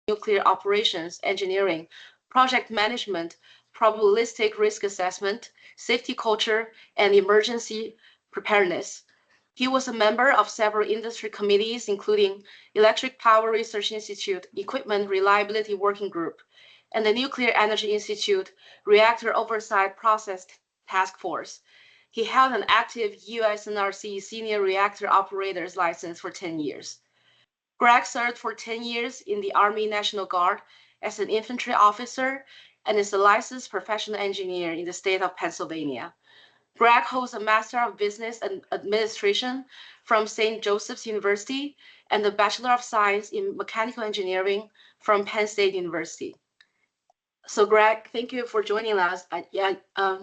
nuclear operations engineering, project management, probabilistic risk assessment, safety culture, and emergency preparedness. He was a member of several industry committees, including Electric Power Research Institute Equipment Reliability Working Group and the Nuclear Energy Institute Reactor Oversight Process Task Force. He held an active USNRC Senior Reactor Operator's license for 10 years. Greg served for 10 years in the Army National Guard as an infantry officer and is a licensed professional engineer in the state of Pennsylvania. Greg holds a Master of Business Administration from St. Joseph's University and a Bachelor of Science in Mechanical Engineering from Penn State University. So Greg, thank you for joining us.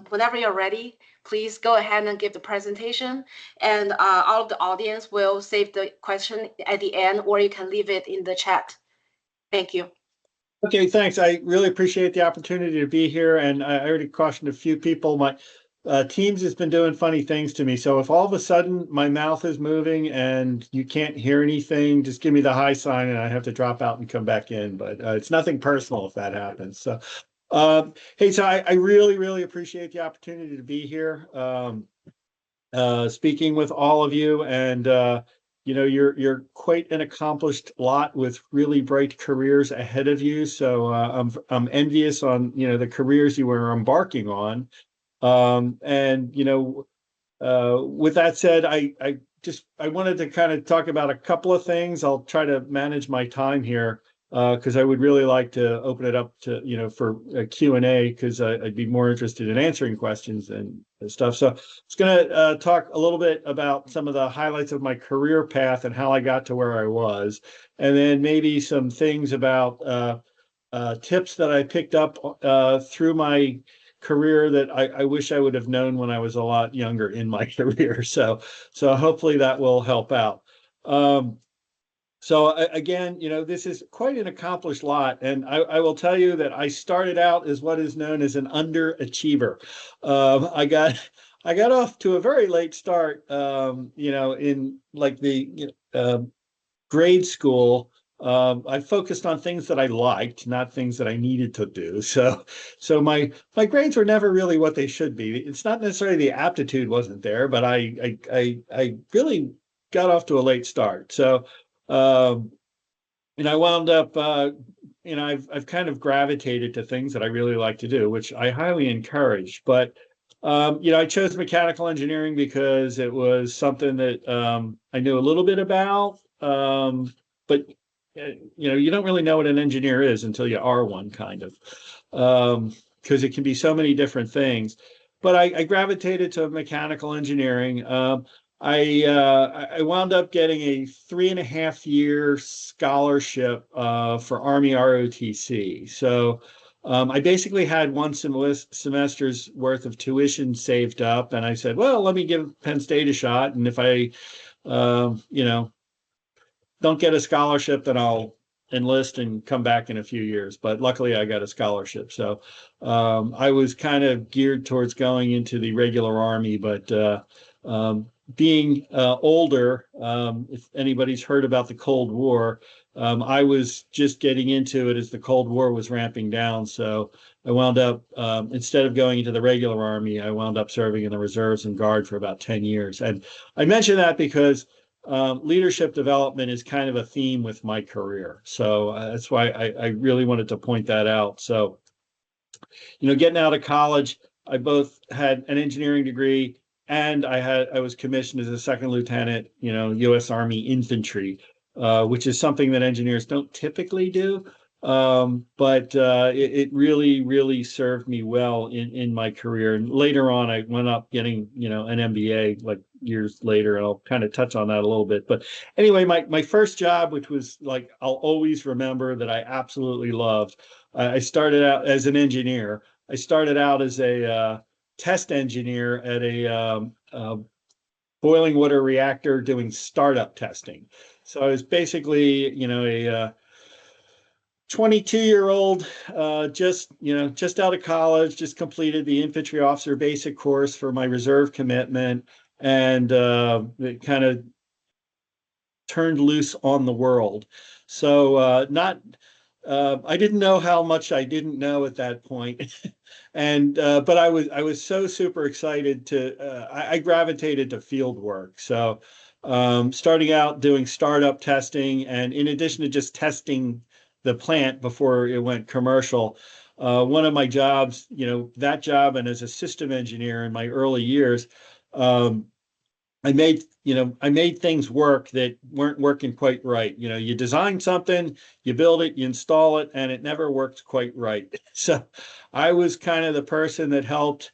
Whenever you're ready, please go ahead and give the presentation, and all of the audience will save the question at the end, or you can leave it in the chat. Thank you. Okay, thanks. I really appreciate the opportunity to be here, and I already cautioned a few people. My Teams has been doing funny things to me, so if all of a sudden my mouth is moving and you can't hear anything, just give me the high sign and I have to drop out and come back in. But it's nothing personal if that happens. So, hey, so I really, really appreciate the opportunity to be here, speaking with all of you. And you know, you're quite an accomplished lot with really bright careers ahead of you. So I'm envious on the careers you were embarking on. And with that said, I wanted to kind of talk about a couple of things. I'll try to manage my time here because I would really like to open it up to for a Q&A, because I'd be more interested in answering questions and stuff. So I was going to talk a little bit about some of the highlights of my career path and how I got to where I was, and then maybe some things about tips that I picked up through my career that I wish I would have known when I was a lot younger in my career. So hopefully that will help out. So again, this is quite an accomplished lot, and I will tell you that I started out as what is known as an underachiever. I got off to a very late start, in like the grade school. I focused on things that I liked, not things that I needed to do. So my grades were never really what they should be. It's not necessarily the aptitude wasn't there, but I really got off to a late start. So and I wound up I've kind of gravitated to things that I really like to do, which I highly encourage. But I chose mechanical engineering because it was something that I knew a little bit about, but you don't really know what an engineer is until you are one, kind of, because it can be so many different things. But I gravitated to mechanical engineering. I wound up getting a 3.5-year scholarship for Army ROTC. So I basically had one semester's worth of tuition saved up, and I said, well, let me give Penn State a shot, and if I don't get a scholarship, then I'll enlist and come back in a few years. But luckily I got a scholarship. So I was kind of geared towards going into the regular Army, but being older, if anybody's heard about the Cold War, I was just getting into it as the Cold War was ramping down. So I wound up, instead of going into the regular Army, I wound up serving in the reserves and Guard for about 10 years. And I mention that because leadership development is kind of a theme with my career. So that's why I really wanted to point that out. So, getting out of college, I both had an engineering degree and I was commissioned as a second lieutenant, U.S. Army infantry, which is something that engineers don't typically do. But it really, really served me well in my career. And later on, I went up getting, an MBA like years later, and I'll kind of touch on that a little bit. But anyway, my first job, which was like, I'll always remember, that I absolutely loved. I started out as an engineer. I started out as a test engineer at a boiling water reactor doing startup testing. So I was basically, a 22-year-old, just out of college, just completed the infantry officer basic course for my reserve commitment, and it kind of turned loose on the world. So not I didn't know how much I didn't know at that point. And but I was so super excited to I gravitated to field work. So starting out doing startup testing, and in addition to just testing the plant before it went commercial, one of my jobs, that job, and as a system engineer in my early years, um, I made things work that weren't working quite right. You design something, you build it, you install it, and it never worked quite right. So I was kind of the person that helped,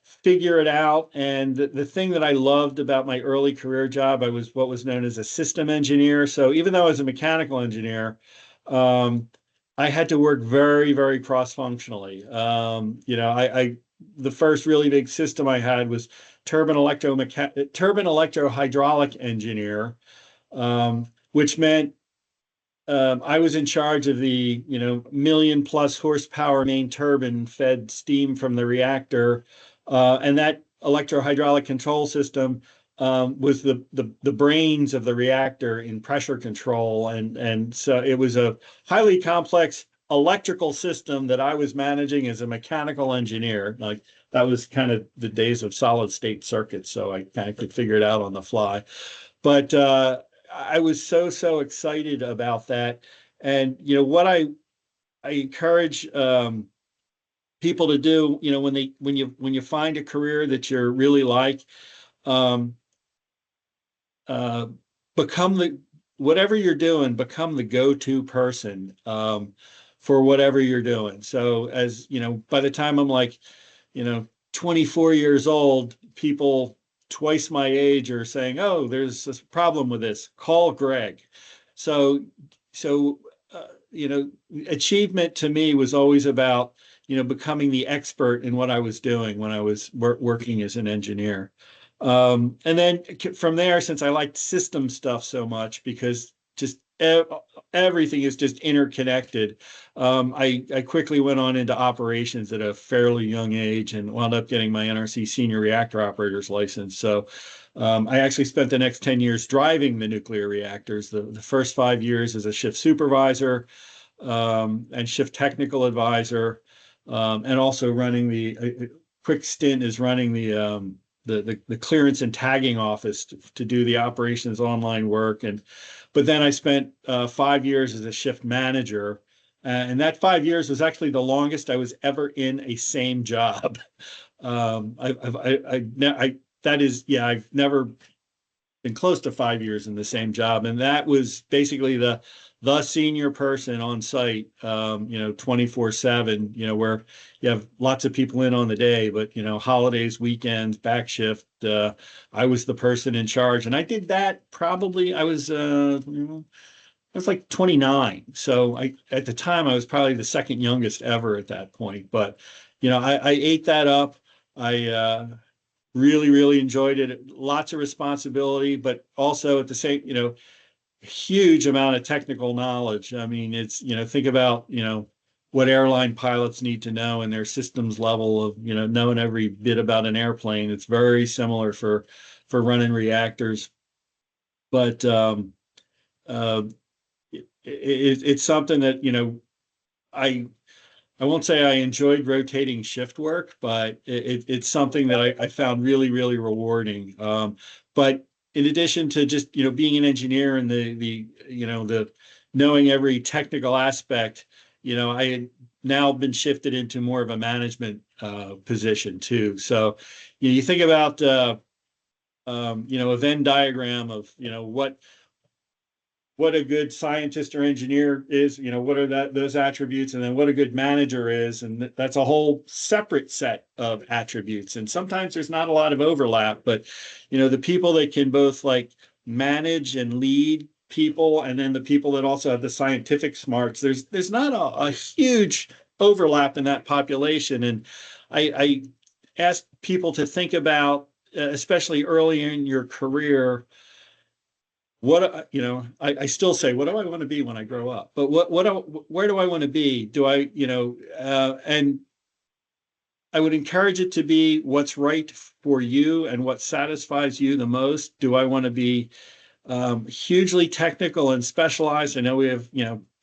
figure it out. And the thing that I loved about my early career job, I was what was known as a system engineer. So even though I was a mechanical engineer, um, I had to work very, very cross-functionally. The first really big system I had was turbine electro hydraulic engineer, which meant I was in charge of the million plus horsepower main turbine fed steam from the reactor, and that electro hydraulic control system was the brains of the reactor in pressure control, and so it was a highly complex electrical system that I was managing as a mechanical engineer. Like that was kind of the days of solid state circuits, so I kind of could figure it out on the fly. But I was so excited about that. And what I encourage people to do, when you find a career that you're really like, um, uh, become the whatever you're doing, become the go-to person for whatever you're doing. So as by the time I'm like 24 years old, people twice my age are saying, "Oh, there's a problem with this. Call Greg." So, so achievement to me was always about becoming the expert in what I was doing when I was working as an engineer. And then from there, since I liked system stuff so much, because just everything is just interconnected, I quickly went on into operations at a fairly young age and wound up getting my NRC senior reactor operator's license. So I actually spent the next 10 years driving the nuclear reactors, the first 5 years as a shift supervisor and shift technical advisor, and also running a quick stint is running the clearance and tagging office to do the operations online work. But then I spent 5 years as a shift manager. And that 5 years was actually the longest I was ever in a same job. That is, yeah, I've never been close to 5 years in the same job. And that was basically the senior person on site, 24/7, where you have lots of people in on the day, but, holidays, weekends, back shift, I was the person in charge. And I did that probably, I was like 29. So at the time, I was probably the second youngest ever at that point. But, I ate that up. I really, really enjoyed it. Lots of responsibility, but also at the same, huge amount of technical knowledge. I mean, it's, think about, what airline pilots need to know in their systems level of, knowing every bit about an airplane. It's very similar for running reactors. But uh, it's something that, I I won't say I enjoyed rotating shift work, but it's something that I found really, really rewarding. But in addition to just, being an engineer and the knowing every technical aspect, I had now been shifted into more of a management position too. So, you think about, a Venn diagram of, what a good scientist or engineer is, what are those attributes, and then what a good manager is, and that's a whole separate set of attributes. And sometimes there's not a lot of overlap, but the people that can both like manage and lead people, and then the people that also have the scientific smarts, there's not a huge overlap in that population. And I ask people to think about, especially early in your career, I still say, what do I want to be when I grow up? But where do I want to be? And I would encourage it to be what's right for you and what satisfies you the most. Do I want to be hugely technical and specialized? I know we have,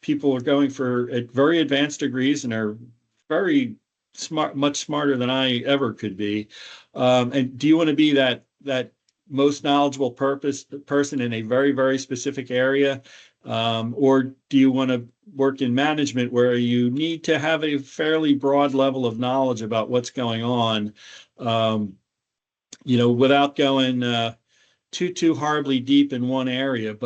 people are going for very advanced degrees and are very smart, much smarter than I ever could be. And do you want to be that most knowledgeable person in a very, very specific area? Or do you want to work in management where you need to have a fairly broad level of knowledge about what's going on, without going too horribly deep in one area?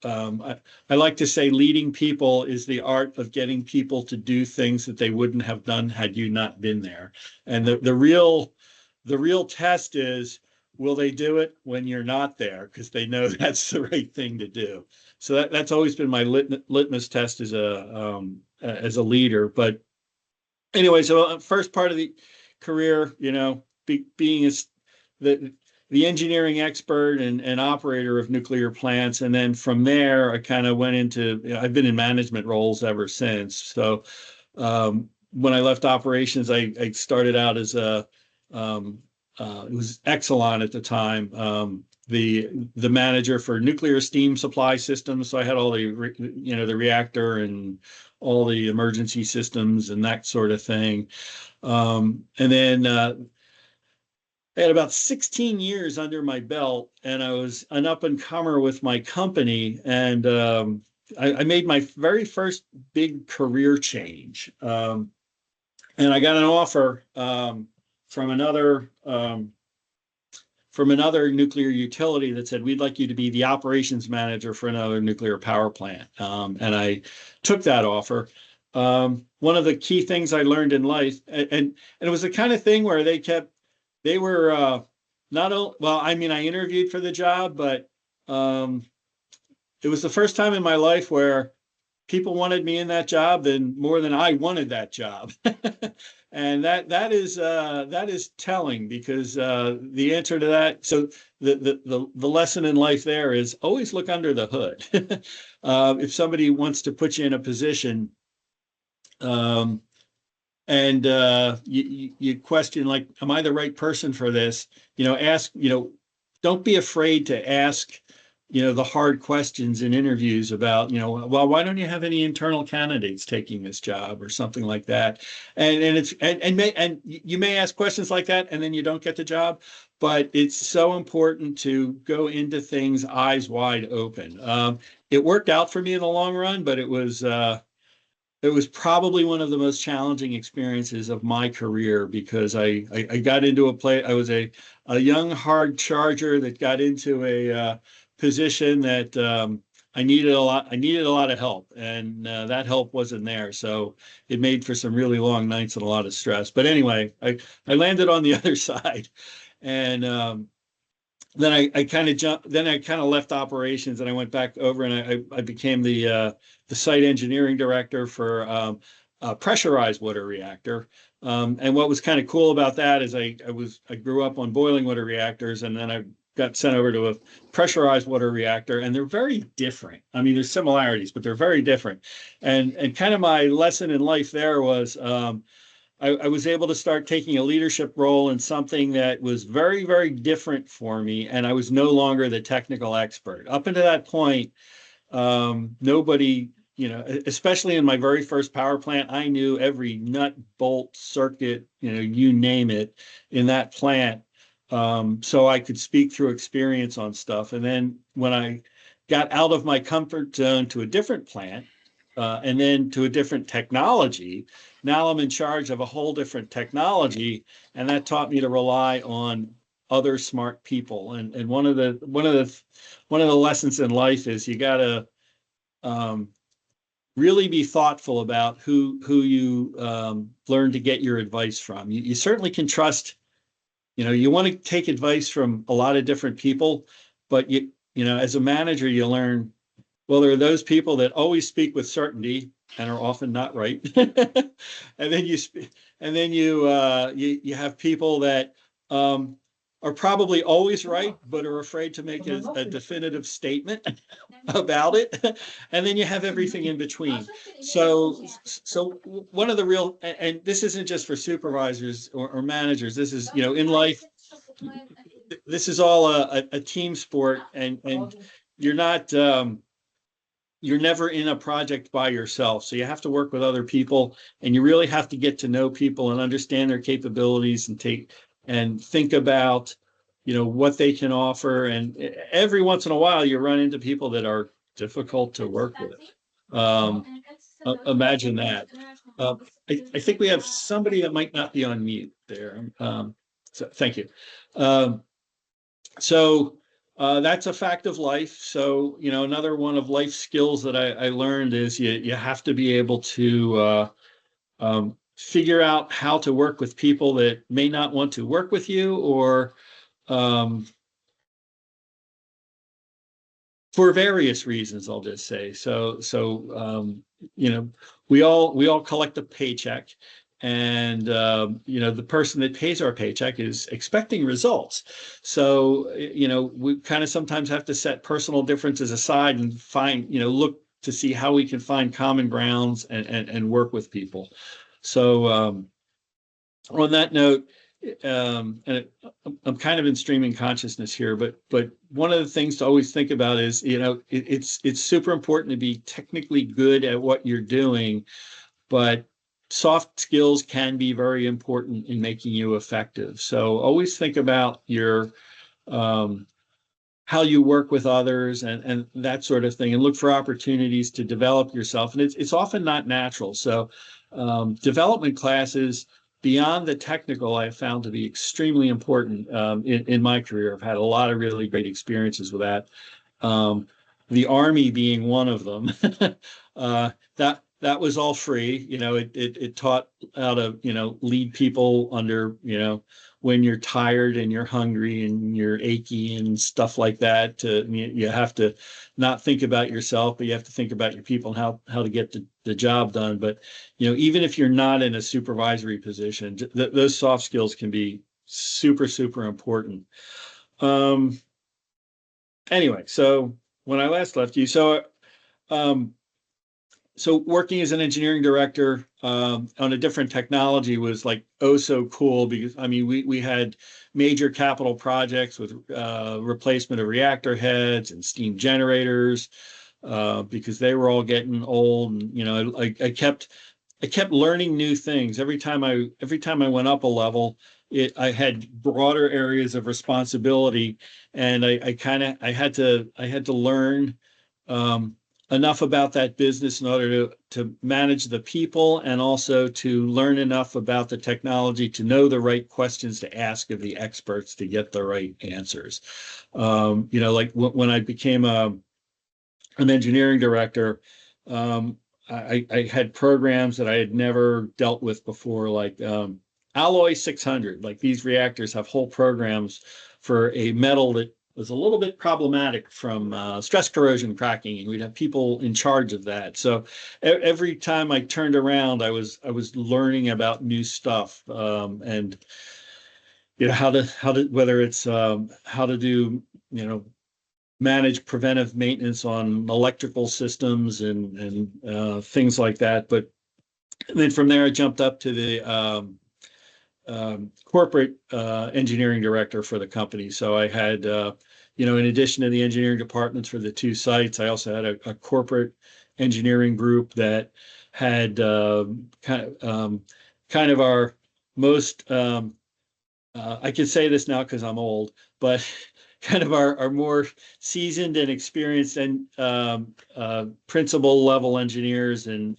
I like to say leading people is the art of getting people to do things that they wouldn't have done had you not been there. And the real test is, will they do it when you're not there? Because they know that's the right thing to do. So that's always been my litmus test as a leader. But anyway, so first part of the career, being the the engineering expert and operator of nuclear plants, and then from there I kind of went into, I've been in management roles ever since. So when I left operations, I started out as it was Exelon at the time, the manager for nuclear steam supply systems. So I had all the reactor and all the emergency systems and that sort of thing. And then I had about 16 years under my belt, and I was an up and comer with my company. And I made my very first big career change. And I got an offer from another nuclear utility that said, we'd like you to be the operations manager for another nuclear power plant. And I took that offer. One of the key things I learned in life, and it was the kind of thing where they were not, well, I mean, I interviewed for the job, but it was the first time in my life where people wanted me in that job more than I wanted that job. And that is telling, because the answer to that, so the lesson in life there is always look under the hood. If somebody wants to put you in a position, and you question, like, am I the right person for this? Ask, don't be afraid to ask, the hard questions in interviews about, well, why don't you have any internal candidates taking this job or something like that? And you may ask questions like that and then you don't get the job, but it's so important to go into things eyes wide open. It worked out for me in the long run, but it was probably one of the most challenging experiences of my career, because I got into a play. I was a young, hard charger that got into a position that I needed a lot. I needed a lot of help, and that help wasn't there. So it made for some really long nights and a lot of stress. But anyway, I landed on the other side, and then I kind of jumped. Then I kind of left operations, and I went back over, and I became the site engineering director for a pressurized water reactor. And what was kind of cool about that is I grew up on boiling water reactors, and then I got sent over to a pressurized water reactor, and they're very different. I mean, there's similarities, but they're very different. And kind of my lesson in life there was, I was able to start taking a leadership role in something that was very, very different for me, and I was no longer the technical expert. Up until that point, nobody, especially in my very first power plant, I knew every nut, bolt, circuit, you name it in that plant. So I could speak through experience on stuff. And then when I got out of my comfort zone to a different plant, and then to a different technology, now I'm in charge of a whole different technology, and that taught me to rely on other smart people. And one of the lessons in life is you got to really be thoughtful about who you learn to get your advice from. You certainly can trust. You want to take advice from a lot of different people, but as a manager, you learn, well, there are those people that always speak with certainty and are often not right. And then you have people that are probably always right, but are afraid to make a definitive statement about it. And then you have everything in between. So one of the real, and this isn't just for supervisors or managers, this is, in life, this is all a team sport, and you're not, you're never in a project by yourself. So you have to work with other people, and you really have to get to know people and understand their capabilities and think about, what they can offer. And every once in a while, you run into people that are difficult to work with. Um, Imagine that. Uh, I think we have somebody that might not be on mute there. So thank you. Um, so that's a fact of life. So, another one of life skills that I learned is you have to be able to figure out how to work with people that may not want to work with you, or um, for various reasons, I'll just say. You know, we all collect a paycheck, and the person that pays our paycheck is expecting results. So, we kind of sometimes have to set personal differences aside and look to see how we can find common grounds and work with people. So, on that note, I'm kind of in streaming consciousness here, but one of the things to always think about is, it's super important to be technically good at what you're doing, but soft skills can be very important in making you effective. So always think about your um, how you work with others and that sort of thing, and look for opportunities to develop yourself. And it's often not natural. So development classes beyond the technical, I have found to be extremely important in my career. I've had a lot of really great experiences with that. Um, the Army being one of them. That was all free. It taught how to lead people under when you're tired and you're hungry and you're achy and stuff like that. You have to not think about yourself, but you have to think about your people and how to get the job done. But even if you're not in a supervisory position, those soft skills can be super, super important. Um, anyway, so when I last left you, um, so working as an engineering director on a different technology was like oh so cool, because I mean we had major capital projects with replacement of reactor heads and steam generators because they were all getting old. And I kept learning new things every time I went up a level. I had broader areas of responsibility, and I had to learn um, enough about that business in order to manage the people, and also to learn enough about the technology to know the right questions to ask of the experts to get the right answers. Like when I became an engineering director, I had programs that I had never dealt with before, like Alloy 600. Like these reactors have whole programs for a metal that was a little bit problematic from stress corrosion cracking, and we'd have people in charge of that. So every time I turned around, I was learning about new stuff, and how to whether it's how to do manage preventive maintenance on electrical systems and things like that. But then from there, I jumped up to the corporate engineering director for the company. So I had, in addition to the engineering departments for the two sites, I also had a corporate engineering group that had kind of our most, I can say this now because I'm old, but kind of our more seasoned and experienced and principal level engineers, and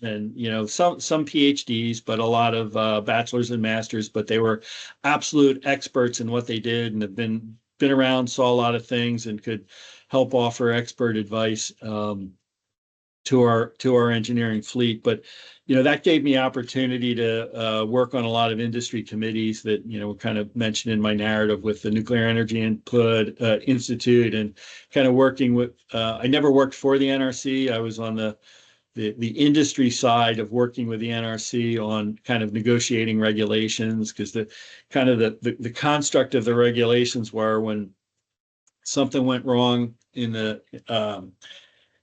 some PhDs, but a lot of bachelors and masters. But they were absolute experts in what they did, and have been around, saw a lot of things, and could help offer expert advice to our engineering fleet. But that gave me opportunity to work on a lot of industry committees that were kind of mentioned in my narrative, with the Nuclear Energy Input Institute, and kind of working with. I never worked for the NRC. I was on the industry side of working with the NRC on kind of negotiating regulations, because the construct of the regulations were, when something went wrong in the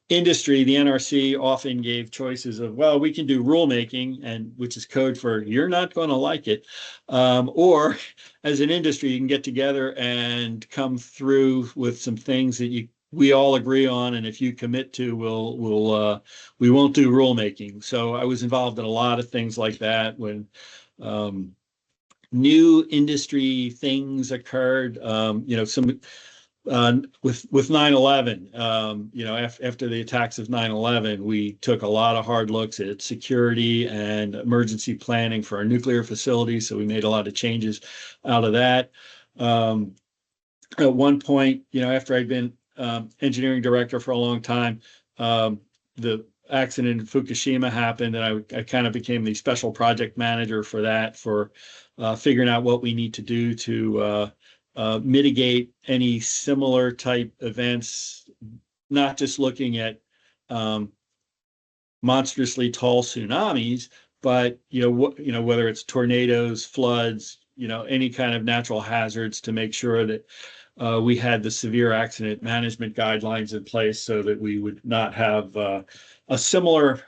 industry, the NRC often gave choices of, well, we can do rulemaking, and which is code for you're not going to like it, or as an industry, you can get together and come through with some things that we all agree on, and if you commit to, we won't do rulemaking. So I was involved in a lot of things like that when um, new industry things occurred. Some with 9/11, after the attacks of 9/11, we took a lot of hard looks at security and emergency planning for our nuclear facilities. So we made a lot of changes out of that. Um, at one point, after I'd been engineering director for a long time, the accident in Fukushima happened, and I kind of became the special project manager for that, for figuring out what we need to do to mitigate any similar type events, not just looking at um, monstrously tall tsunamis, but whether it's tornadoes, floods, any kind of natural hazards, to make sure that we had the severe accident management guidelines in place so that we would not have a similar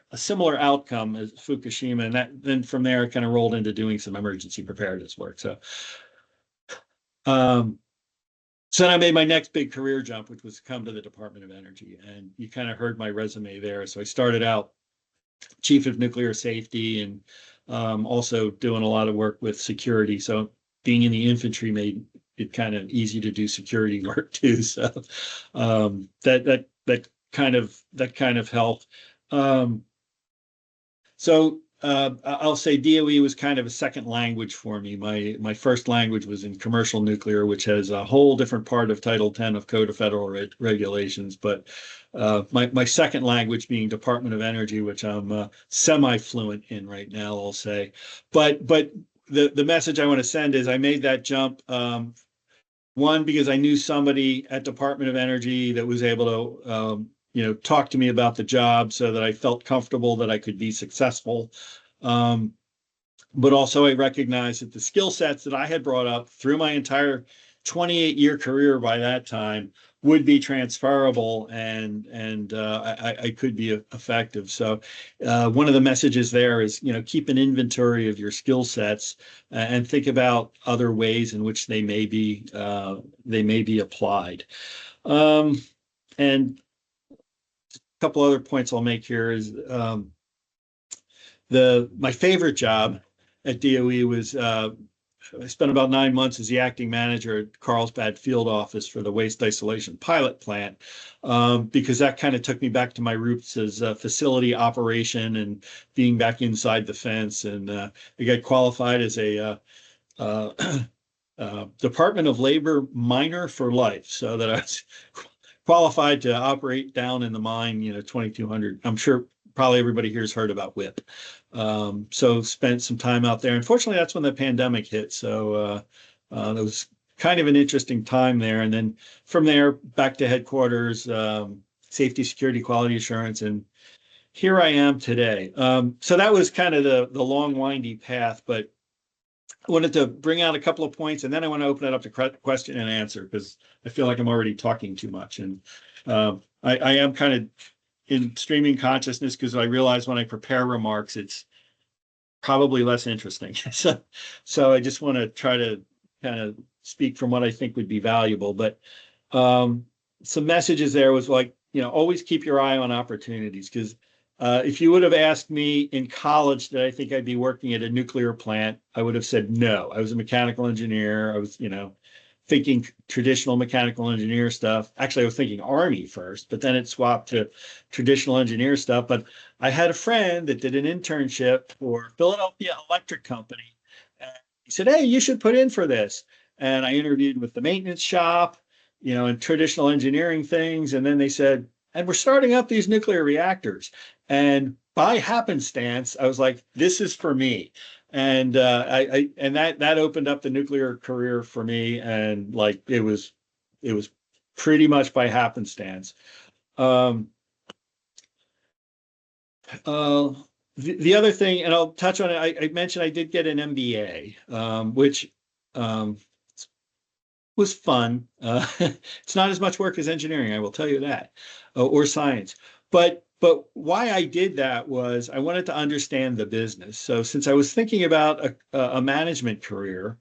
outcome as Fukushima. And that then from there, it kind of rolled into doing some emergency preparedness work. Um, so then I made my next big career jump, which was to come to the Department of Energy. And you kind of heard my resume there. So I started out chief of nuclear safety, and also doing a lot of work with security. So being in the infantry made it kind of easy to do security work too. So that kind of helped. I'll say DOE was kind of a second language for me. My first language was in commercial nuclear, which has a whole different part of Title 10 of Code of Federal Regulations. But my second language being Department of Energy, which I'm semi-fluent in right now, I'll say. But the message I want to send is I made that jump. One, because I knew somebody at Department of Energy that was able to talk to me about the job, so that I felt comfortable that I could be successful. Um, but also I recognized that the skill sets that I had brought up through my entire 28-year career by that time would be transferable, and I could be effective. So one of the messages there is, keep an inventory of your skill sets, and think about other ways in which they may be applied. And a couple other points I'll make here is my favorite job at DOE was I spent about 9 months as the acting manager at Carlsbad Field Office for the waste isolation pilot plant, because that kind of took me back to my roots as facility operation and being back inside the fence. And I got qualified as a Department of Labor miner for life, so that I was qualified to operate down in the mine, 2,200. I'm sure probably everybody here has heard about WIP. So spent some time out there. Unfortunately, that's when the pandemic hit. So it was kind of an interesting time there. And then from there, back to headquarters, safety, security, quality assurance, and here I am today. So that was kind of the long, windy path, but I wanted to bring out a couple of points, and then I want to open it up to question and answer, because I feel like I'm already talking too much. And I am kind of in streaming consciousness, because I realize when I prepare remarks, it's probably less interesting. So I just want to try to kind of speak from what I think would be valuable. But some messages there was like, always keep your eye on opportunities, because if you would have asked me in college that I think I'd be working at a nuclear plant, I would have said no. I was a mechanical engineer. I was, thinking traditional mechanical engineer stuff. Actually, I was thinking Army first, but then it swapped to traditional engineer stuff. But I had a friend that did an internship for Philadelphia Electric Company. And he said, "Hey, you should put in for this." And I interviewed with the maintenance shop, and traditional engineering things. And then they said, "And we're starting up these nuclear reactors." And by happenstance, I was like, "This is for me." And that opened up the nuclear career for me, and like it was pretty much by happenstance. Um, the other thing, and I'll touch on it, I mentioned I did get an MBA, which was fun. It's not as much work as engineering, I will tell you that, or science. But why I did that was I wanted to understand the business. So since I was thinking about a management career,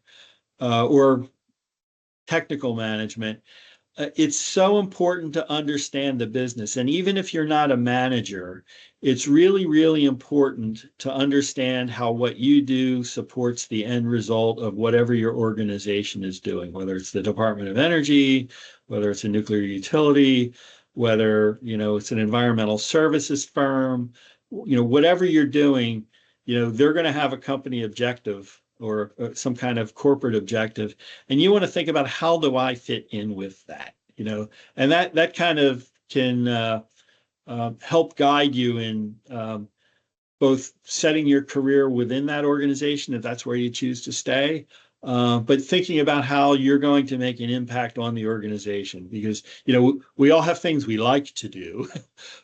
or technical management, it's so important to understand the business. And even if you're not a manager, it's really, really important to understand how what you do supports the end result of whatever your organization is doing, whether it's the Department of Energy, whether it's a nuclear utility, whether, it's an environmental services firm, whatever you're doing, they're going to have a company objective or some kind of corporate objective, and you want to think about how do I fit in with that, and that kind of can help guide you in both setting your career within that organization, if that's where you choose to stay, but thinking about how you're going to make an impact on the organization, because we all have things we like to do,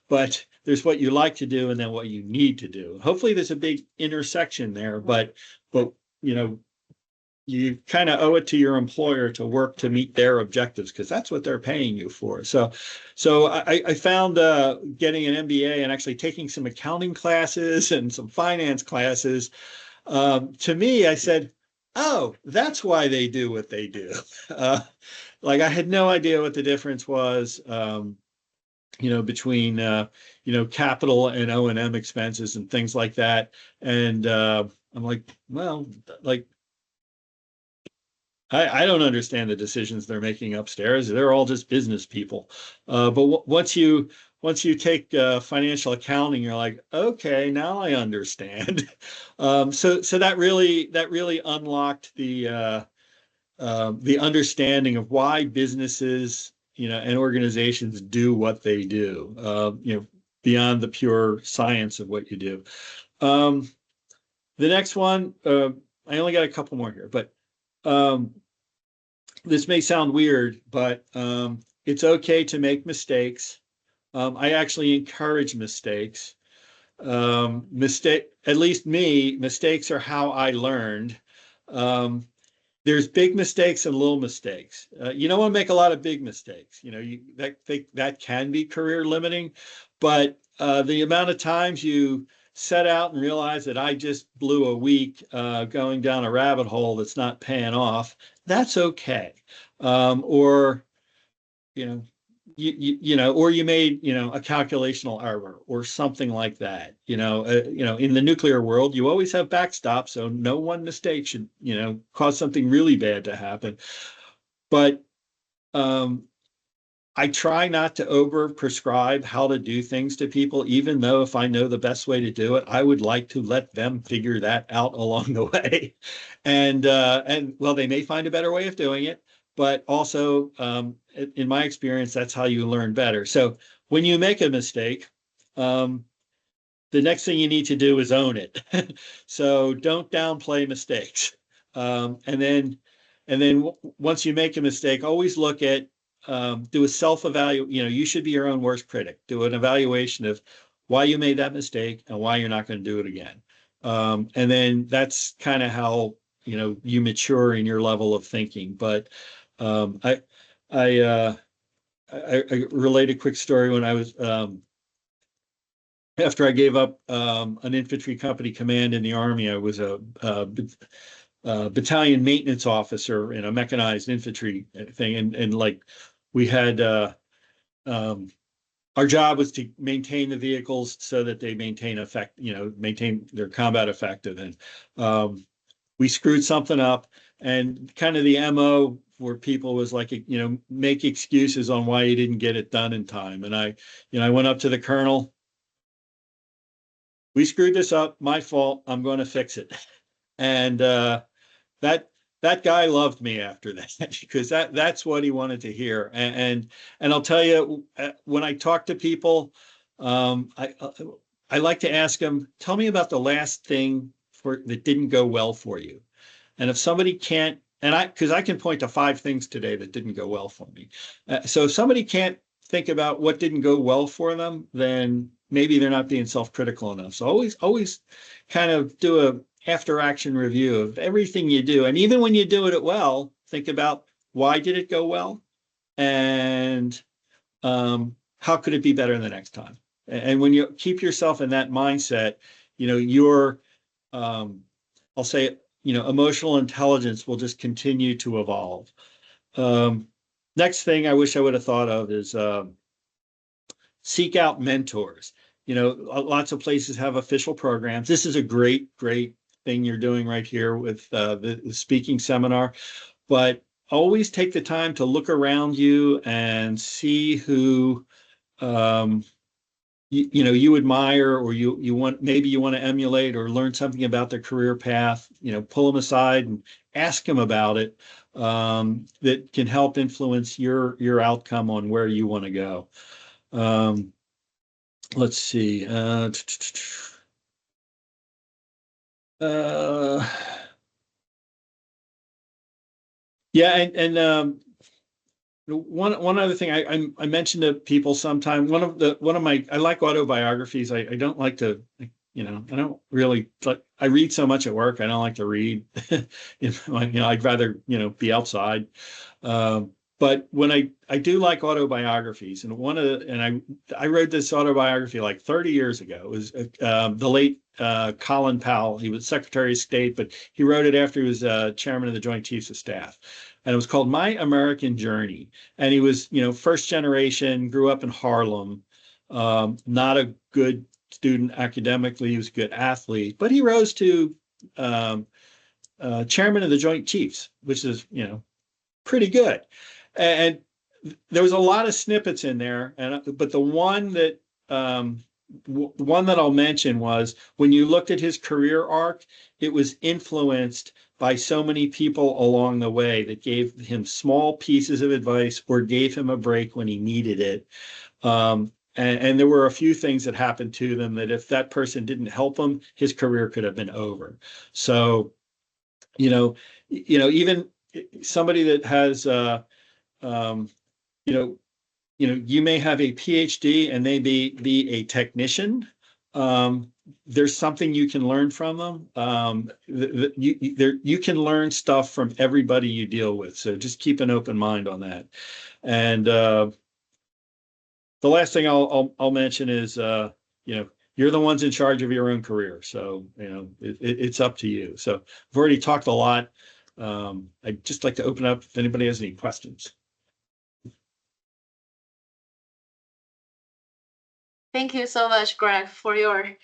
but there's what you like to do and then what you need to do. Hopefully, there's a big intersection there, but you kind of owe it to your employer to work to meet their objectives, because that's what they're paying you for. So I found getting an MBA and actually taking some accounting classes and some finance classes. To me, I said, oh, that's why they do what they do. Like, I had no idea what the difference was, between capital and O&M expenses and things like that. And I'm like, well, like, I don't understand the decisions they're making upstairs. They're all just business people. But once you take financial accounting, you're like, okay, now I understand. So that really unlocked the understanding of why businesses, and organizations do what they do. Beyond the pure science of what you do. The next one, I only got a couple more here, but this may sound weird, but it's okay to make mistakes. I actually encourage mistakes. At least me, mistakes are how I learned. There's big mistakes and little mistakes. You don't want to make a lot of big mistakes. That can be career limiting, but the amount of times you set out and realize that I just blew a week going down a rabbit hole that's not paying off, that's okay. Or or you made a calculational error or something like that. In the nuclear world, you always have backstops, so no one mistake should cause something really bad to happen. But I try not to over prescribe how to do things to people, even though if I know the best way to do it, I would like to let them figure that out along the way. And well, they may find a better way of doing it, but also, in my experience, that's how you learn better. So when you make a mistake, the next thing you need to do is own it. So don't downplay mistakes. And then once you make a mistake, always look at, do a self-evaluate. You should be your own worst critic. Do an evaluation of why you made that mistake and why you're not going to do it again. And then that's kind of how you mature in your level of thinking. But I relate a quick story. When I was after I gave up an infantry company command in the Army, I was a battalion maintenance officer in a mechanized infantry thing, and like we had our job was to maintain the vehicles so that they maintain their combat effective. And we screwed something up, and kind of the MO for people was like, make excuses on why you didn't get it done in time. And I went up to the colonel. We screwed this up. My fault. I'm going to fix it. And that guy loved me after that, because that's what he wanted to hear. And I'll tell you, when I talk to people, I like to ask them, tell me about the last thing that didn't go well for you. And if somebody can't, because I can point to 5 things today that didn't go well for me. So if somebody can't think about what didn't go well for them, then maybe they're not being self-critical enough. So always kind of do a after action review of everything you do. And even when you do it well, think about, why did it go well? And how could it be better the next time? And when you keep yourself in that mindset, your, I'll say, emotional intelligence will just continue to evolve. The next thing I wish I would have thought of is seek out mentors. You know, lots of places have official programs. This is a great, great thing you're doing right here with the speaking seminar, but always take the time to look around you and see who you know you admire, or you want, maybe you want to emulate or learn something about their career path. You know, pull them aside and ask them about it. That can help influence your outcome on where you want to go. Um, let's see. Uh, yeah, and one other thing I mentioned to people sometime. One of my, I like autobiographies. I don't like to, you know, I don't really like, I read so much at work. I don't like to read. You know, I'd rather, you know, be outside. But when I do like autobiographies, and I wrote this autobiography like 30 years ago. It was the late Colin Powell. He was Secretary of State, but he wrote it after he was chairman of the Joint Chiefs of Staff, and it was called My American Journey. And he was, you know, first generation, grew up in Harlem, not a good student academically. He was a good athlete, but he rose to um, chairman of the Joint Chiefs, which is, you know, pretty good. And there was a lot of snippets in there, but the one that I'll mention was, when you looked at his career arc, it was influenced by so many people along the way that gave him small pieces of advice or gave him a break when he needed it. And there were a few things that happened to them that if that person didn't help him, his career could have been over. So, you know, even somebody that has um, you know, you may have a PhD and they be a technician. There's something you can learn from them. You can learn stuff from everybody you deal with. So just keep an open mind on that. And the last thing I'll mention is, you know, you're the ones in charge of your own career. So, you know, it's up to you. So I've already talked a lot. I'd just like to open up if anybody has any questions. Thank you so much, Greg, for your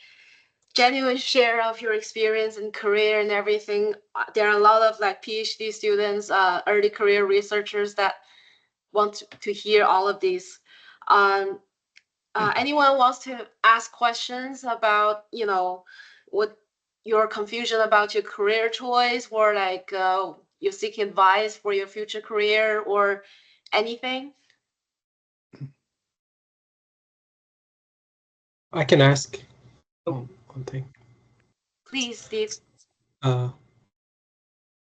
genuine share of your experience and career and everything. There are a lot of like PhD students, early career researchers that want to hear all of these. Um, anyone wants to ask questions about, you know, what your confusion about your career choice, or like you seek advice for your future career or anything? I can ask one thing. Please, Steve. Uh,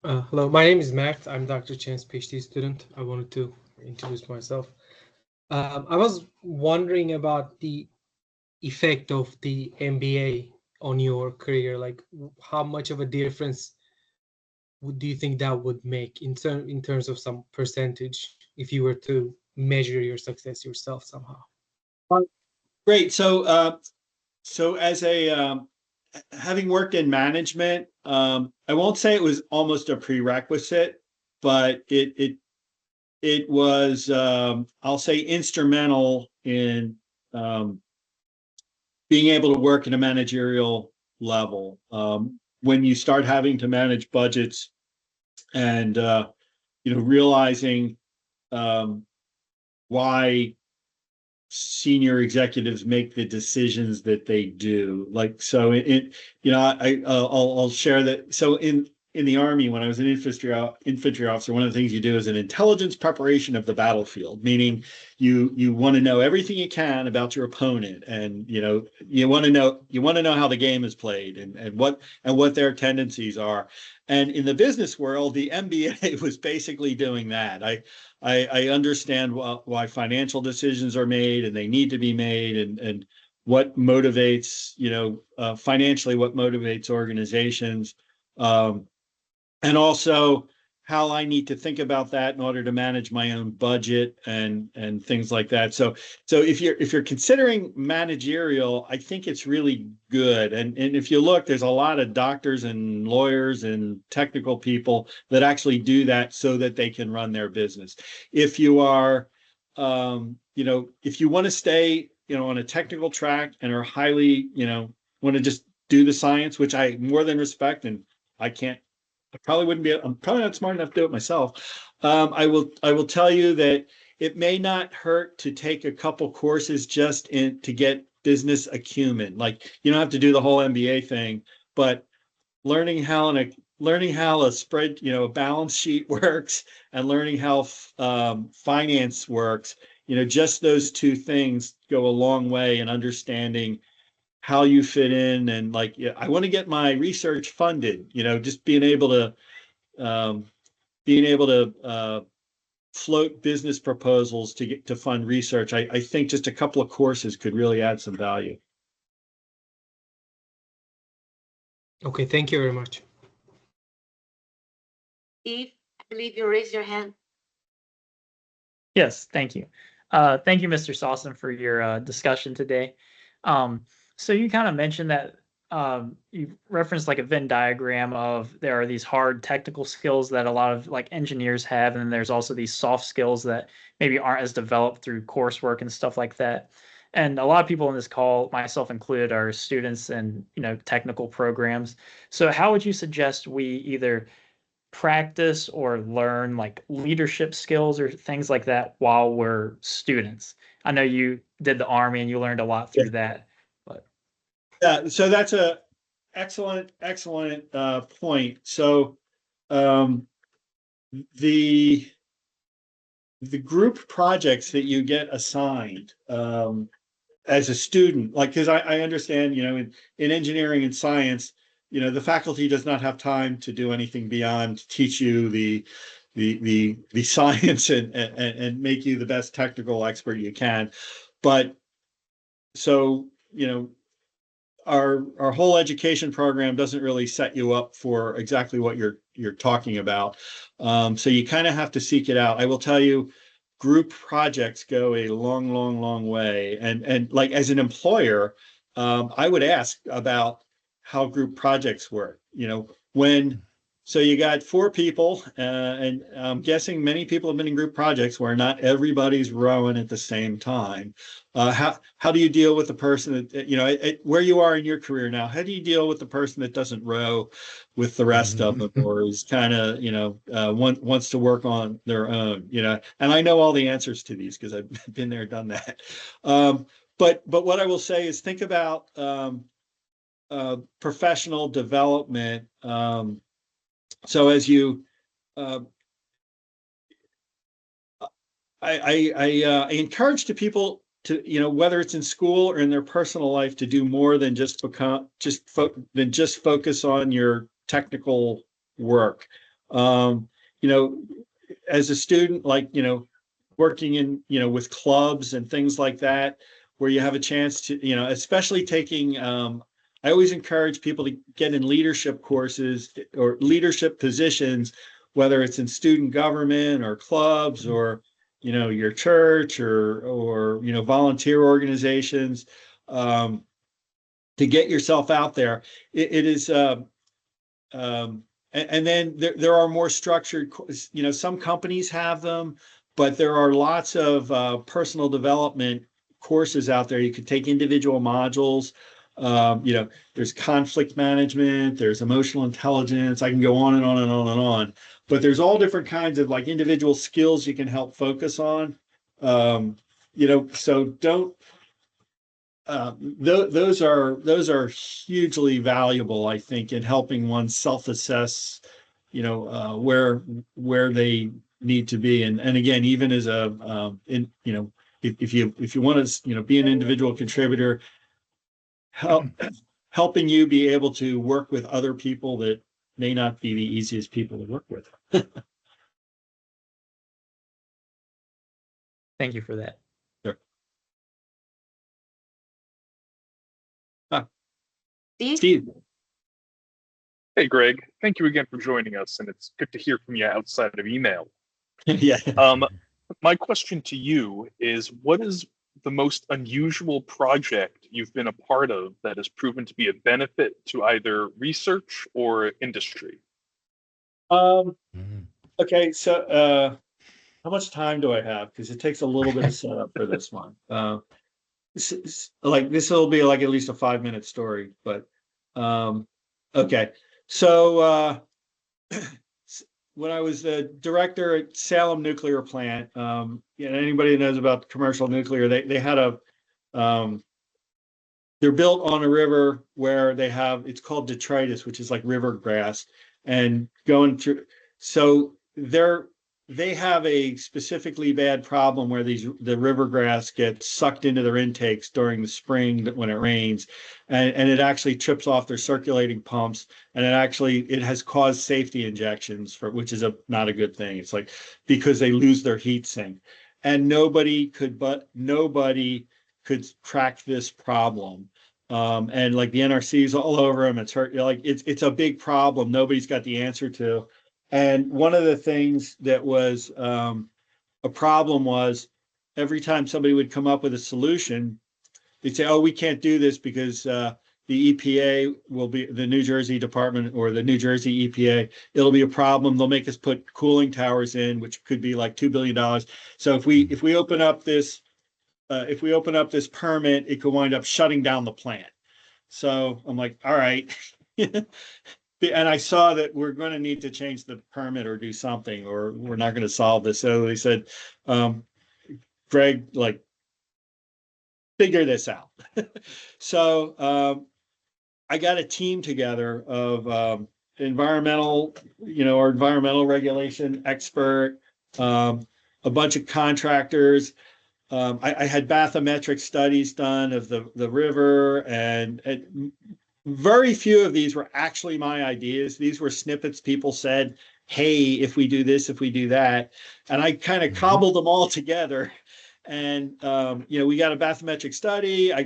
Hello, my name is Mert. I'm Dr. Chen's PhD student. I wanted to introduce myself. I was wondering about the effect of the MBA on your career. Like, how much of a difference do you think that would make in terms of some percentage if you were to measure your success yourself somehow? Great. So as a having worked in management, I won't say it was almost a prerequisite, but it was, I'll say, instrumental in being able to work at a managerial level. When you start having to manage budgets and you know, realizing why senior executives make the decisions that they do. Like, so you know, I'll share that. So in the Army, when I was an infantry officer, one of the things you do is an intelligence preparation of the battlefield, meaning you want to know everything you can about your opponent, and you know, you want to know how the game is played, and what their tendencies are. And in the business world, the MBA was basically doing that. I understand why financial decisions are made, and they need to be made, and what motivates, you know, financially, what motivates organizations. And also how I need to think about that in order to manage my own budget and things like that. So if you're considering managerial, I think it's really good. And if you look, there's a lot of doctors and lawyers and technical people that actually do that so that they can run their business. If you are, if you want to stay, on a technical track and are highly, want to just do the science, which I more than respect, and I probably wouldn't be. I'm probably not smart enough to do it myself. I will tell you that it may not hurt to take a couple courses just to get business acumen. Like you don't have to do the whole MBA thing, but learning how a spread, a balance sheet works, and learning how finance works. Just those two things go a long way in understanding how you fit in. And like, yeah, I want to get my research funded. Just um, being able to float business proposals to fund research. I think just a couple of courses could really add some value. Okay, thank you very much. Eve, I believe you raised your hand. Yes, thank you. Thank you, Mr. Sosson, for your discussion today. So you kind of mentioned that you referenced like a Venn diagram of there are these hard technical skills that a lot of like engineers have, and then there's also these soft skills that maybe aren't as developed through coursework and stuff like that. And a lot of people in this call, myself included, are students in technical programs. So how would you suggest we either practice or learn like leadership skills or things like that while we're students? I know you did the Army and you learned a lot through that, but Yeah, so that's a excellent point. So um, the the group projects that you get assigned as a student, like because I understand, in engineering and science, the faculty does not have time to do anything beyond teach you the science and make you the best technical expert you can. But so, our whole education program doesn't really set you up for exactly what you're talking about. So you kind of have to seek it out. I will tell you, group projects go a long, long, long way. And like as an employer, I would ask about how group projects work. So you got four people, and I'm guessing many people have been in group projects where not everybody's rowing at the same time. How do you deal with the person that where you are in your career now? How do you deal with the person that doesn't row with the rest of them, or is kind of wants to work on their own? And I know all the answers to these because I've been there, done that. But what I will say is think about professional development. So as you, uh, I encourage to people to, whether it's in school or in their personal life, to do more than just focus on your technical work. You know, as a student, like, working in, with clubs and things like that, where you have a chance to, especially taking, I always encourage people to get in leadership courses or leadership positions, whether it's in student government or clubs or, your church or volunteer organizations, to get yourself out there. It is, and then there are more structured, some companies have them, but there are lots of personal development courses out there. You could take individual modules. There's conflict management, there's emotional intelligence. I can go on and on and on and on, but there's all different kinds of like individual skills you can help focus on. So don't, those are hugely valuable, I think, in helping one self-assess, where they need to be. And again, even as if you want to, be an individual contributor, helping you be able to work with other people that may not be the easiest people to work with. thank you for that. Sure. Steve? Steve. Hey, Greg. Thank you again for joining us, and it's good to hear from you outside of email. Yeah. My question to you is, what is the most unusual project you've been a part of that has proven to be a benefit to either research or industry? Um, Mhm. okay, so how much time do I have? Because it takes a little bit of setup for this one. Like this will be like at least a 5 minute story, but um, okay. So when I was the director at Salem Nuclear Plant, anybody that knows about commercial nuclear, they had um, they're built on a river where they have it's called detritus, which is like river grass, and going through. So they have a specifically bad problem where the river grass gets sucked into their intakes during the spring when it rains, and it actually trips off their circulating pumps, and it has caused safety injections for which is not a good thing. It's like because they lose their heat sink, and nobody could crack this problem. And like the NRC's all over them. It's hurt. Like it's a big problem. Nobody's got the answer to. And one of the things that was a problem was every time somebody would come up with a solution, they'd say, "Oh, we can't do this because the EPA will be the New Jersey Department or the New Jersey EPA. It'll be a problem. They'll make us put cooling towers in, which could be like $2 billion. So if we open up this permit, it could wind up shutting down the plant." So I'm like, all right. And I saw that we're going to need to change the permit or do something, or we're not going to solve this. So they said, Greg, like, figure this out. So I got a team together of our environmental regulation expert, a bunch of contractors. I had bathymetric studies done of the river, and very few of these were actually my ideas. These were snippets people said, "Hey, if we do this, if we do that," and I kind of cobbled them all together. And we got a bathymetric study. I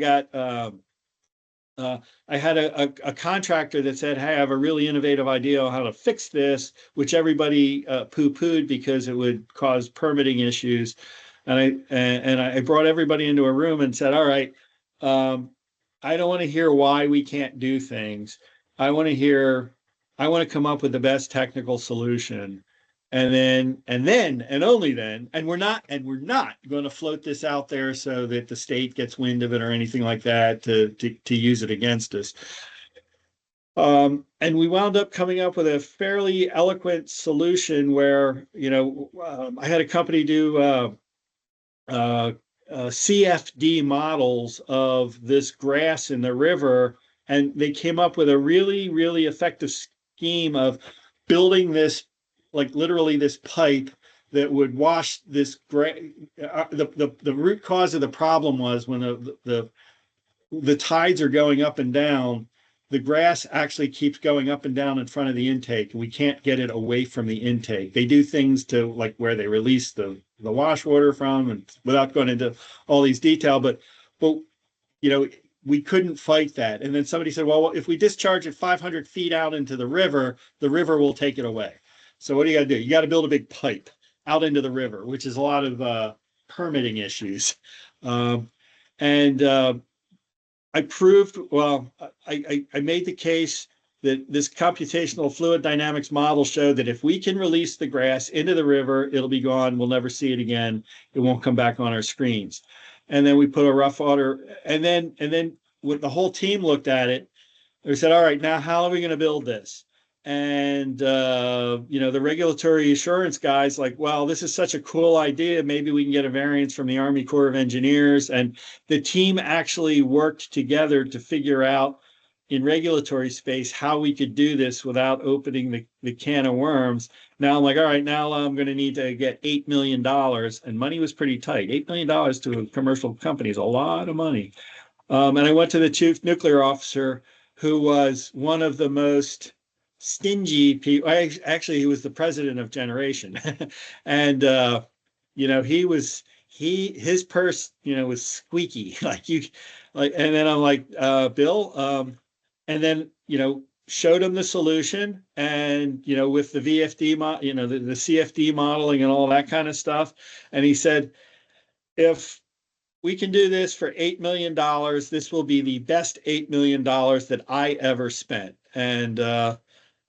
had a contractor that said, "Hey, I have a really innovative idea on how to fix this," which everybody poo-pooed because it would cause permitting issues. And I brought everybody into a room and said, "All right, I don't want to hear why we can't do things. I want to come up with the best technical solution." And only then, and we're not going to float this out there so that the state gets wind of it or anything like that to use it against us. And we wound up coming up with a fairly eloquent solution where, I had a company do CFD models of this grass in the river, and they came up with a really, really effective scheme of building this, like literally this pipe that would wash this grass. The root cause of the problem was when the tides are going up and down, the grass actually keeps going up and down in front of the intake. We can't get it away from the intake. They do things to like where they release the wash water from, and without going into all these detail, but we couldn't fight that. And then somebody said, well, if we discharge it 500 feet out into the river will take it away. So what do you got to do? You got to build a big pipe out into the river, which is a lot of permitting issues. And I proved, well, I made the case that this computational fluid dynamics model showed that if we can release the grass into the river, it'll be gone. We'll never see it again. It won't come back on our screens. And then we put a rough water, and then when the whole team looked at it, they said, all right, now how are we going to build this? And the regulatory assurance guys like, well, this is such a cool idea. Maybe we can get a variance from the Army Corps of Engineers. And the team actually worked together to figure out in regulatory space how we could do this without opening the can of worms. Now I'm like, all right, now I'm going to need to get $8 million. And money was pretty tight. $8 million to a commercial company is a lot of money. And I went to the chief nuclear officer, who was one of the most stingy people. Actually, he was the president of Generation. And his purse was squeaky. And then I'm like, Bill, and then showed him the solution, and with the VFD, the CFD modeling and all that kind of stuff. And he said, if we can do this for $8 million, this will be the best $8 million that I ever spent. And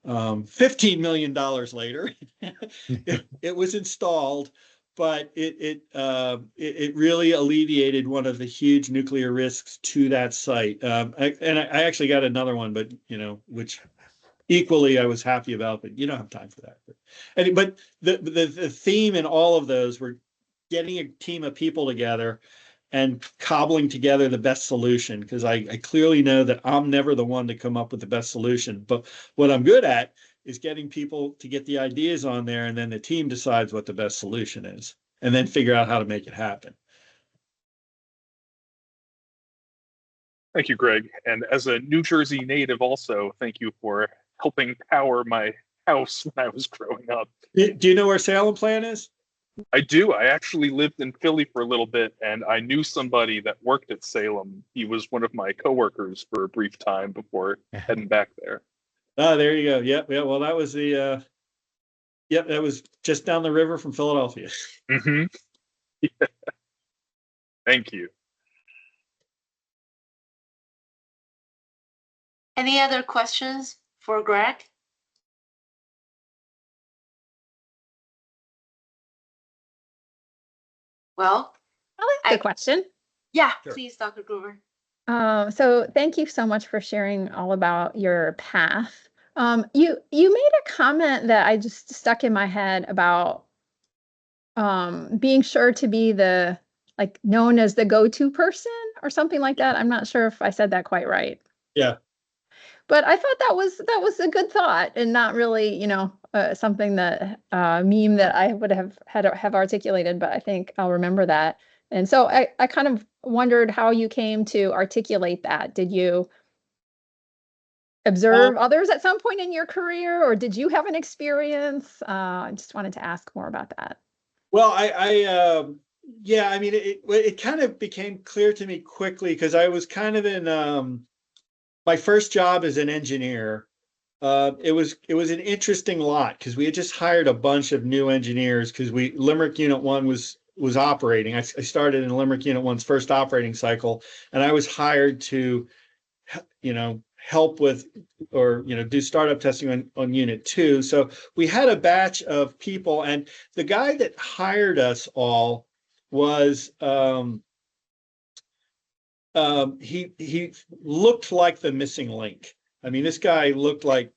$15 million later, it was installed, but it really alleviated one of the huge nuclear risks to that site. I actually got another one, but which equally I was happy about, but you don't have time for that. But the theme in all of those were getting a team of people together and cobbling together the best solution, because I clearly know that I'm never the one to come up with the best solution. But what I'm good at is getting people to get the ideas on there, and then the team decides what the best solution is, and then figure out how to make it happen. Thank you, Greg. And as a New Jersey native also, thank you for helping power my house when I was growing up. Do you know where Salem Plant is? I do. I actually lived in Philly for a little bit, and I knew somebody that worked at Salem. He was one of my coworkers for a brief time before heading back there. Oh, there you go. Yep. Yeah. Well, that was that was just down the river from Philadelphia. Mm-hmm. Yeah. Thank you. Any other questions for Greg? Well, I'll ask a question. yeah, Sure. please, Dr. Gruber. So thank you so much for sharing all about your path. You made a comment that I just stuck in my head about being sure to be the known as the go-to person or something like that. I'm not sure if I said that quite right. Yeah. But I thought that was a good thought, and not really, something that meme that I would have articulated. But I think I'll remember that. And so I kind of wondered how you came to articulate that. Did you observe others at some point in your career, or did you have an experience? I just wanted to ask more about that. Well, yeah, I mean, it kind of became clear to me quickly, because I was kind of in my first job as an engineer. It was an interesting lot, because we had just hired a bunch of new engineers, because Limerick Unit 1 was operating. I started in Limerick Unit 1's first operating cycle, and I was hired to, help with, or do startup testing on Unit 2. So we had a batch of people, and the guy that hired us all was he looked like the missing link. I mean, this guy looked like,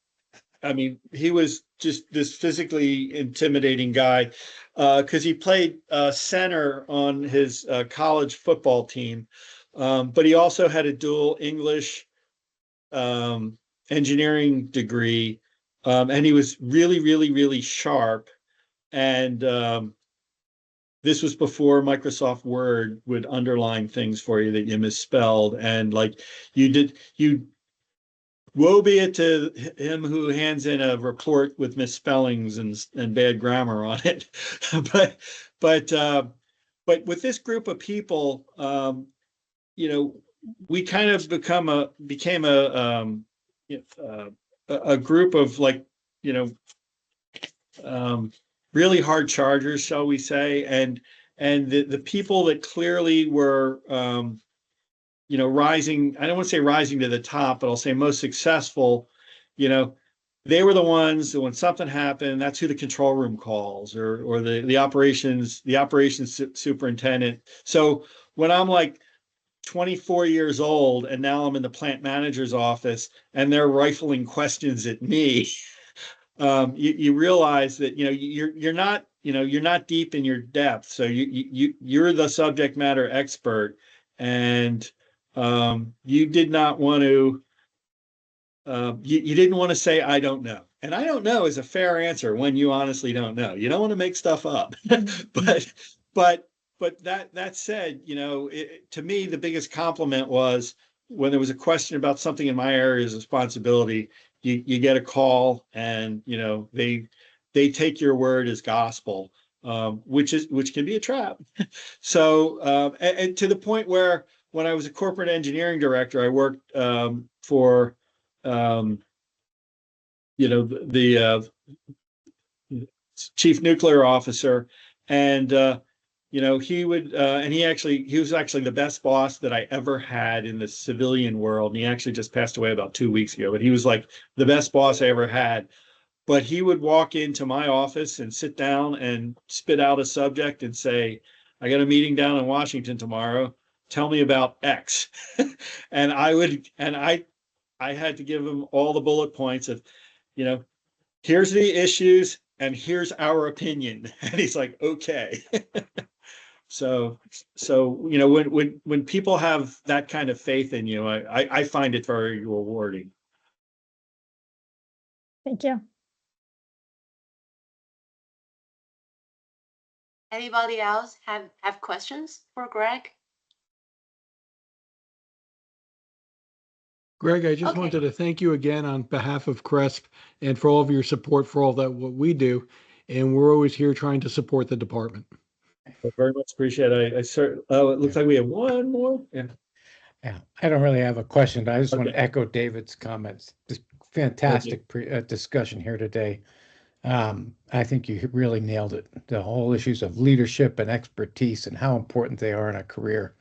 he was just this physically intimidating guy, because he played center on his college football team, but he also had a dual English engineering degree, and he was really, really, really sharp. And this was before Microsoft Word would underline things for you that you misspelled, and woe be it to him who hands in a report with misspellings and bad grammar on it. but with this group of people, we kind of became a group of really hard chargers, shall we say, and the people that clearly were rising, I don't want to say rising to the top, but I'll say most successful, they were the ones that when something happened, that's who the control room calls, or the operations superintendent. So when I'm like 24 years old, and now I'm in the plant manager's office, and they're rifling questions at me, you realize that you're not deep in your depth. So you're the subject matter expert, and you did not want to. You didn't want to say I don't know, and I don't know is a fair answer when you honestly don't know. You don't want to make stuff up, but that said, to me, the biggest compliment was when there was a question about something in my area of responsibility. You get a call, and they take your word as gospel, which can be a trap. So and to the point where when I was a corporate engineering director, I worked for the chief nuclear officer, and he would, and he was actually the best boss that I ever had in the civilian world. And he actually just passed away about 2 weeks ago, but he was like the best boss I ever had. But he would walk into my office and sit down and spit out a subject and say, I got a meeting down in Washington tomorrow. Tell me about X. And I had to give him all the bullet points of, here's the issues and here's our opinion. And he's like, okay. So when people have that kind of faith in you, I find it very rewarding. Thank you. Anybody else have questions for Greg? Greg, I just Okay. wanted to thank you again on behalf of CRESP and for all of your support for all that what we do. And we're always here trying to support the department. I very much appreciate it. It looks like we have one more. Yeah. Yeah, I don't really have a question, but I just want Okay. to echo David's comments. Just fantastic discussion here today. I think you really nailed it. The whole issues of leadership and expertise and how important they are in a career.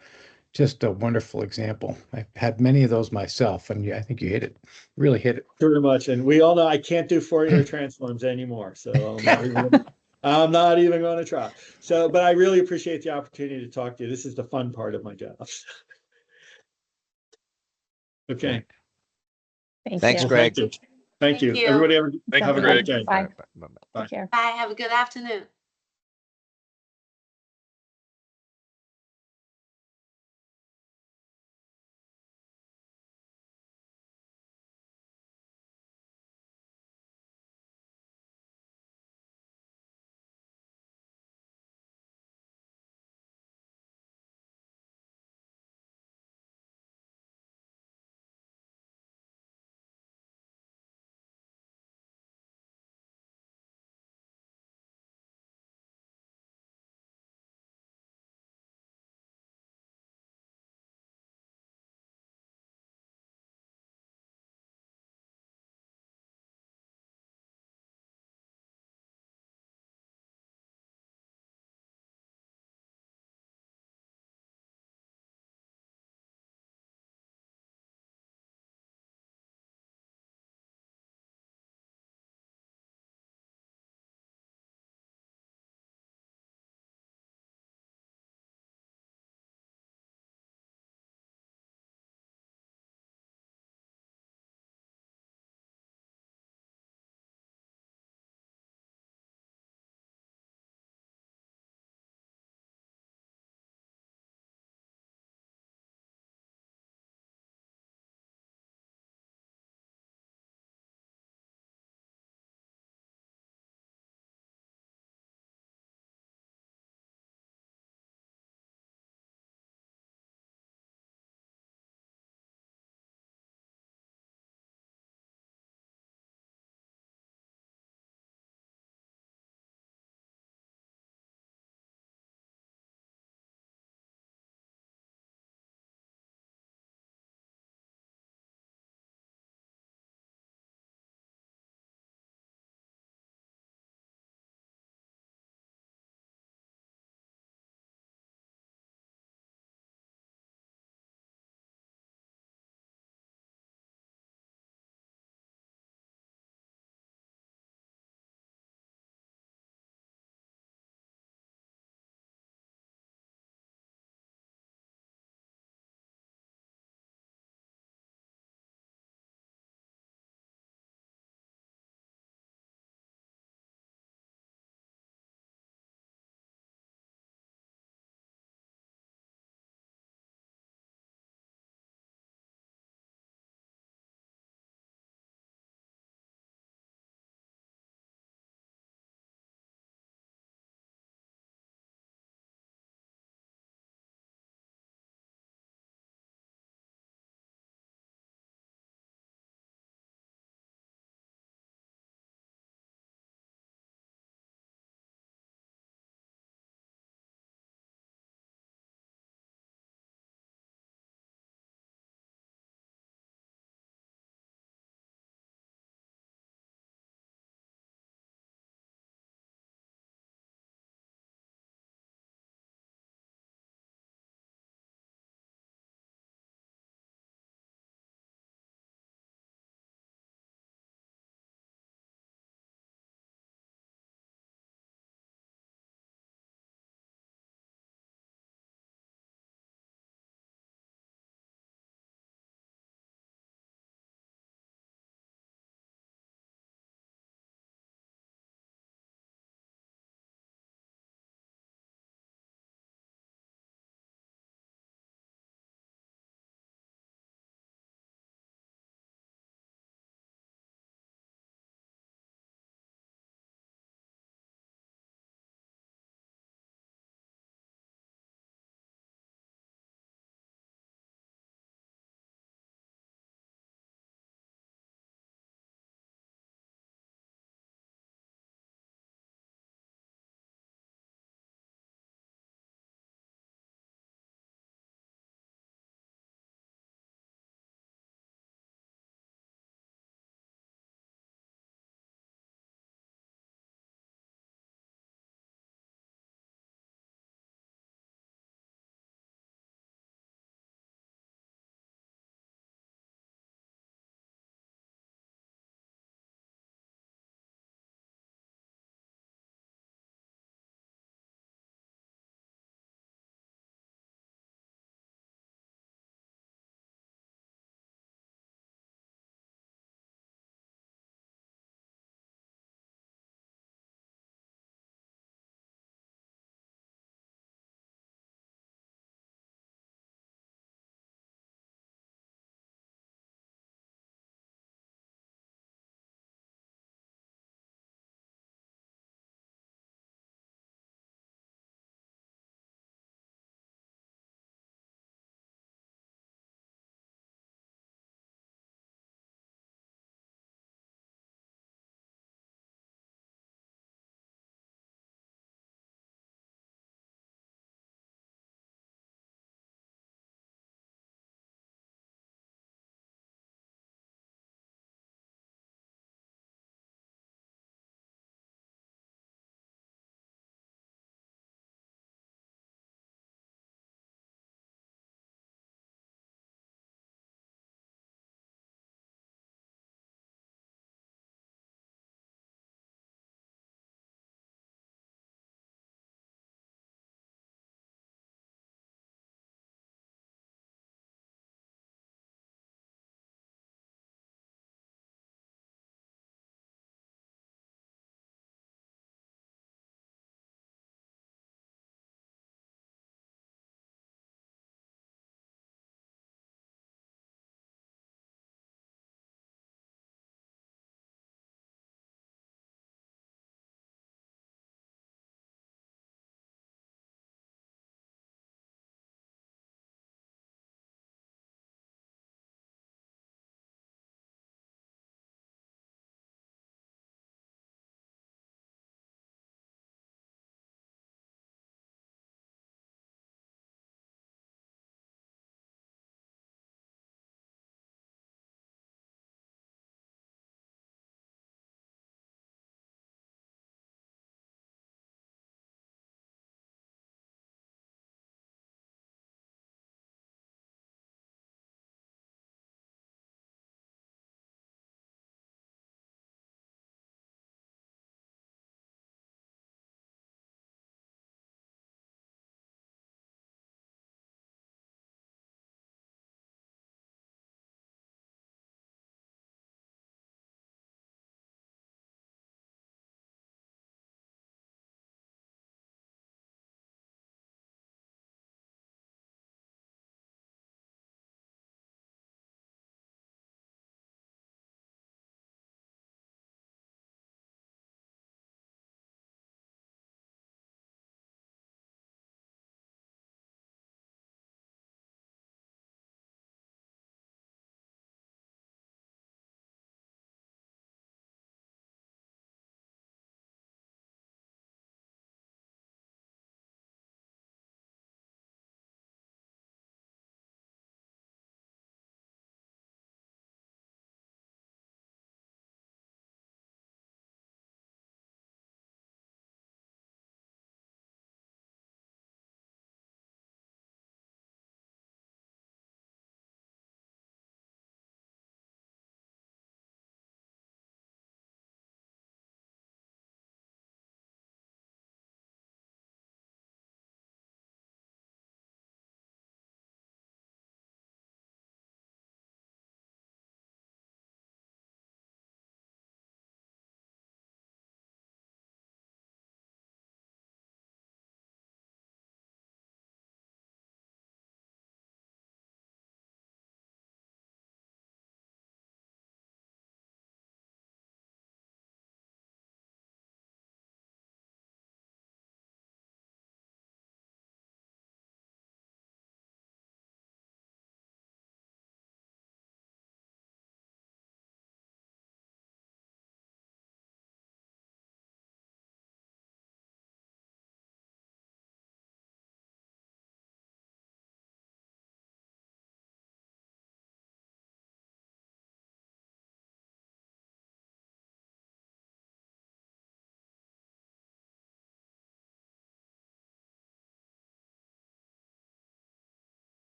Just a wonderful example. I've had many of those myself, and I think you really hit it. Very much. And we all know I can't do Fourier transforms anymore. So I'm not even going to try. So, but I really appreciate the opportunity to talk to you. This is the fun part of my job. Okay. Thank you. Greg. Thank you. Thank you. Thank you. Everybody Thank have a you, great Greg. day. Bye. Bye. Bye. Take care. Bye. Have a good afternoon.